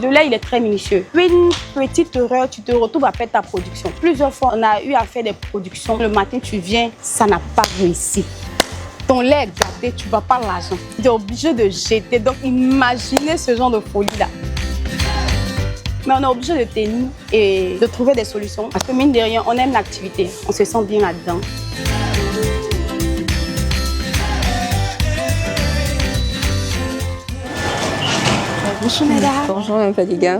Le lait, il est très minutieux. Une petite erreur, tu te retrouves à perdre ta production. Plusieurs fois, on a eu à faire des productions. Le matin, tu viens, ça n'a pas réussi. Ton lait est gâté, tu ne vas pas l'argent. Tu es obligé de jeter. Donc, imaginez ce genre de folie-là. Mais on est obligé de tenir et de trouver des solutions. Parce que mine de rien, on aime l'activité. On se sent bien là-dedans. Bonjour mesdames. Bonjour Mme Fadiga.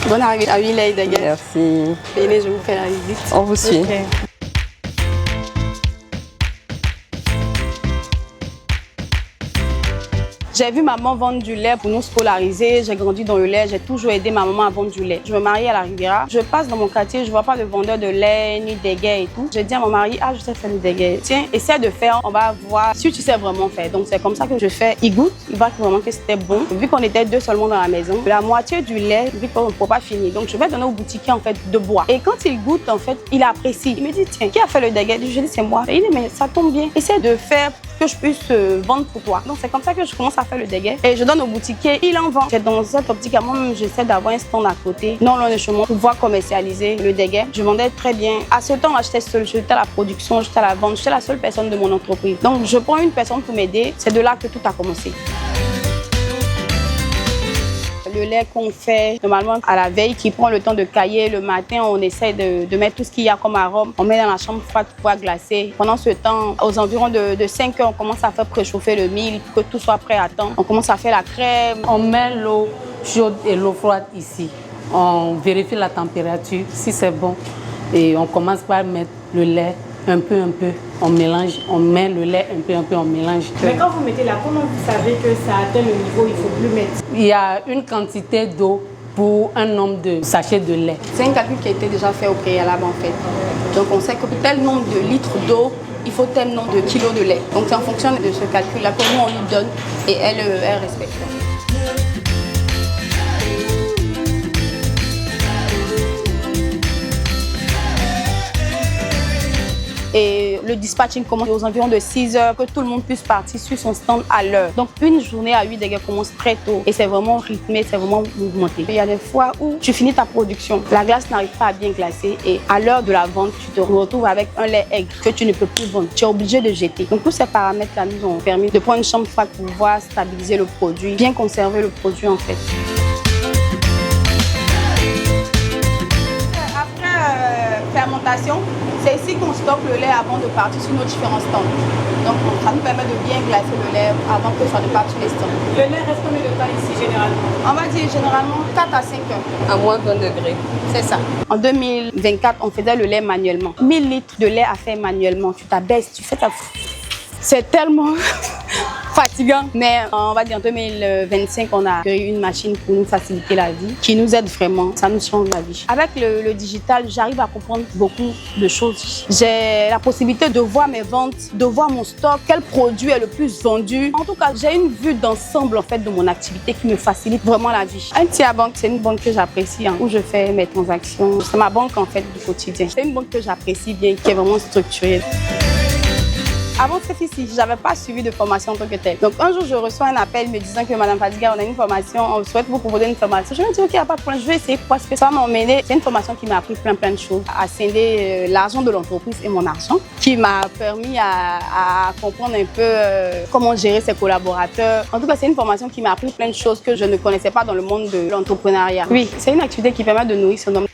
Bonne arrivée à Wilay Daguet. Merci. Venez, je vous fais la visite. On vous suit. Okay. J'ai vu maman vendre du lait pour nous scolariser. J'ai grandi dans le lait. J'ai toujours aidé ma maman à vendre du lait. Je me marie à la Riviera. Je passe dans mon quartier, je ne vois pas de vendeur de lait, ni d'éguet et tout. J'ai dit à mon mari, je sais faire le déguet. Tiens, essaie de faire, on va voir si tu sais vraiment faire. Donc c'est comme ça que je fais. Il goûte, il voit vraiment que c'était bon. Vu qu'on était deux seulement dans la maison, la moitié du lait, vu qu'on ne peut pas finir. Donc je vais donner au boutiquier en fait de boire. Et quand il goûte, en fait, il apprécie. Il me dit, tiens, qui a fait le déguet? Je dis, c'est moi. Et il dit, mais ça tombe bien. Essaie de faire que je puisse vendre pour toi. Donc c'est comme ça que je commence à faire le déguet et je donne au boutiquier, il en vend. C'est dans cette optique à moi-même, j'essaie d'avoir un stand à côté, non loin de chez moi, pour pouvoir commercialiser le déguet. Je vendais très bien. À ce temps-là, j'étais seule, j'étais à la production, j'étais à la vente, j'étais la seule personne de mon entreprise. Donc je prends une personne pour m'aider, c'est de là que tout a commencé. Le lait qu'on fait normalement à la veille, qui prend le temps de cailler, le matin, on essaie de mettre tout ce qu'il y a comme arôme. On met dans la chambre froide pour pouvoir glacer. Pendant ce temps, aux environs de 5 heures, on commence à faire préchauffer le mil pour que tout soit prêt à temps. On commence à faire la crème. On met l'eau chaude et l'eau froide ici. On vérifie la température, si c'est bon. Et on commence par mettre le lait un peu. On mélange, on met le lait un peu, on mélange. Mais quand vous mettez là, comment vous savez que ça atteint le niveau, il ne faut plus mettre? Il y a une quantité d'eau pour un nombre de sachets de lait. C'est un calcul qui a été déjà fait au préalable en fait. Donc on sait que pour tel nombre de litres d'eau, il faut tel nombre de kilos de lait. Donc c'est en fonction de ce calcul-là que nous on lui donne et elle respecte. Et le dispatching commence aux environs de 6 heures, que tout le monde puisse partir sur son stand à l'heure. Donc une journée à 8 déguets commence très tôt et c'est vraiment rythmé, c'est vraiment mouvementé. Il y a des fois où tu finis ta production, la glace n'arrive pas à bien glacer et à l'heure de la vente, tu te retrouves avec un lait aigre que tu ne peux plus vendre. Tu es obligé de jeter. Donc tous ces paramètres-là nous ont permis de prendre une chambre froide pour pouvoir stabiliser le produit, bien conserver le produit en fait. Après fermentation, c'est ici qu'on stocke le lait avant de partir sur nos différents stands. Donc ça nous permet de bien glacer le lait avant que ça ne parte sur les stands. Le lait reste combien de temps ici généralement? On va dire généralement 4 à 5 heures. À moins 20 degrés. C'est ça. En 2024, on faisait le lait manuellement. 1000 litres de lait à faire manuellement. Tu t'abaisses, tu fais ta... C'est tellement fatigant. Mais on va dire en 2025, on a créé une machine pour nous faciliter la vie, qui nous aide vraiment. Ça nous change la vie. Avec le digital, j'arrive à comprendre beaucoup de choses. J'ai la possibilité de voir mes ventes, de voir mon stock, quel produit est le plus vendu. En tout cas, j'ai une vue d'ensemble en fait de mon activité qui me facilite vraiment la vie. NTA Bank, c'est une banque que j'apprécie, où je fais mes transactions. C'est ma banque en fait du quotidien. C'est une banque que j'apprécie bien, qui est vraiment structurée. Avant cette ici, je n'avais pas suivi de formation en tant que telle. Donc un jour, je reçois un appel me disant que Madame Fadiga, on a une formation, on souhaite vous proposer une formation. Je me dis, ok, il n'y a pas de problème, je vais essayer parce que ça m'a emmené. C'est une formation qui m'a appris plein de choses, à scinder l'argent de l'entreprise et mon argent, qui m'a permis à comprendre un peu comment gérer ses collaborateurs. En tout cas, c'est une formation qui m'a appris plein de choses que je ne connaissais pas dans le monde de l'entrepreneuriat. Oui, c'est une activité qui permet de nourrir son homme.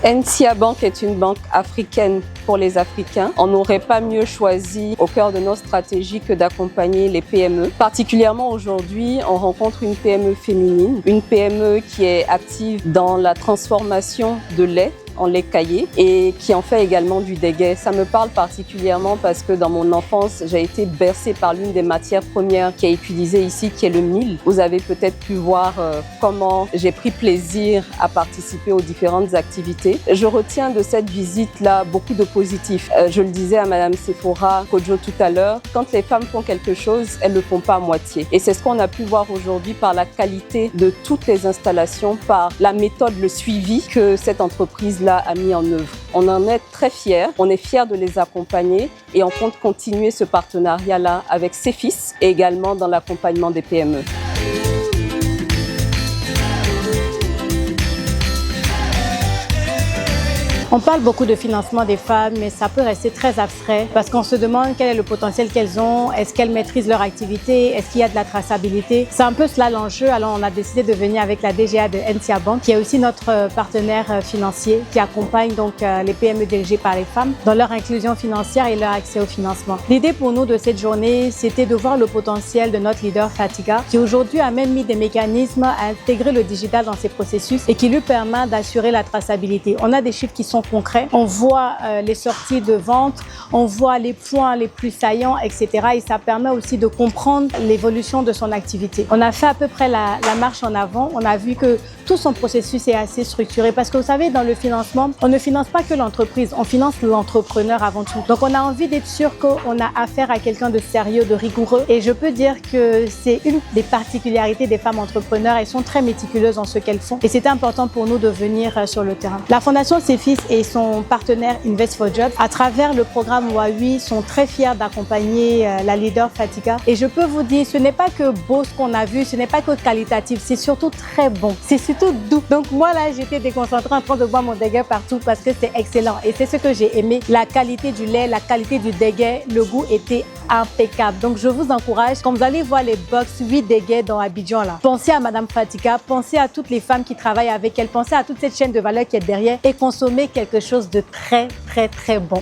NTA Bank est une banque africaine pour les Africains. On n'aurait pas mieux choisi au cœur de nos stratégies que d'accompagner les PME. Particulièrement aujourd'hui, on rencontre une PME féminine, une PME qui est active dans la transformation de lait en lait caillé et qui en fait également du déguet. Ça me parle particulièrement parce que dans mon enfance, j'ai été bercée par l'une des matières premières qui est utilisée ici, qui est le mil. Vous avez peut-être pu voir comment j'ai pris plaisir à participer aux différentes activités. Je retiens de cette visite-là beaucoup de positifs. Je le disais à Madame Sephora Kodjo tout à l'heure, quand les femmes font quelque chose, elles ne le font pas à moitié. Et c'est ce qu'on a pu voir aujourd'hui par la qualité de toutes les installations, par la méthode, le suivi que cette entreprise a mis en œuvre. On en est très fiers, on est fiers de les accompagner et on compte continuer ce partenariat-là avec Cefis et également dans l'accompagnement des PME. On parle beaucoup de financement des femmes, mais ça peut rester très abstrait parce qu'on se demande quel est le potentiel qu'elles ont, est-ce qu'elles maîtrisent leur activité, est-ce qu'il y a de la traçabilité. C'est un peu cela l'enjeu. Alors on a décidé de venir avec la DGA de NCA Bank, qui est aussi notre partenaire financier, qui accompagne donc les PME dirigées par les femmes dans leur inclusion financière et leur accès au financement. L'idée pour nous de cette journée, c'était de voir le potentiel de notre leader Fatiga, qui aujourd'hui a même mis des mécanismes à intégrer le digital dans ses processus et qui lui permet d'assurer la traçabilité. On a des chiffres qui sont concrets. On voit les sorties de vente, on voit les points les plus saillants, etc. Et ça permet aussi de comprendre l'évolution de son activité. On a fait à peu près la marche en avant. On a vu que tout son processus est assez structuré parce que vous savez, dans le financement, on ne finance pas que l'entreprise, on finance l'entrepreneur avant tout. Donc on a envie d'être sûr qu'on a affaire à quelqu'un de sérieux, de rigoureux. Et je peux dire que c'est une des particularités des femmes entrepreneurs. Elles sont très méticuleuses dans ce qu'elles font. Et c'était important pour nous de venir sur le terrain. La Fondation CEFIS et son partenaire Invest for Jobs, à travers le programme WAWI, sont très fiers d'accompagner la leader Fatiga. Et je peux vous dire, ce n'est pas que beau ce qu'on a vu, ce n'est pas que qualitatif, c'est surtout très bon. C'est surtout doux. Donc moi là, j'étais déconcentrée en train de boire mon déguet partout parce que c'est excellent. Et c'est ce que j'ai aimé. La qualité du lait, la qualité du déguet, le goût était impeccable. Donc je vous encourage, quand vous allez voir les box 8 déguets dans Abidjan là, pensez à Madame Fatiga, pensez à toutes les femmes qui travaillent avec elle, pensez à toute cette chaîne de valeur qui est derrière et consommez quelque chose de très très très bon.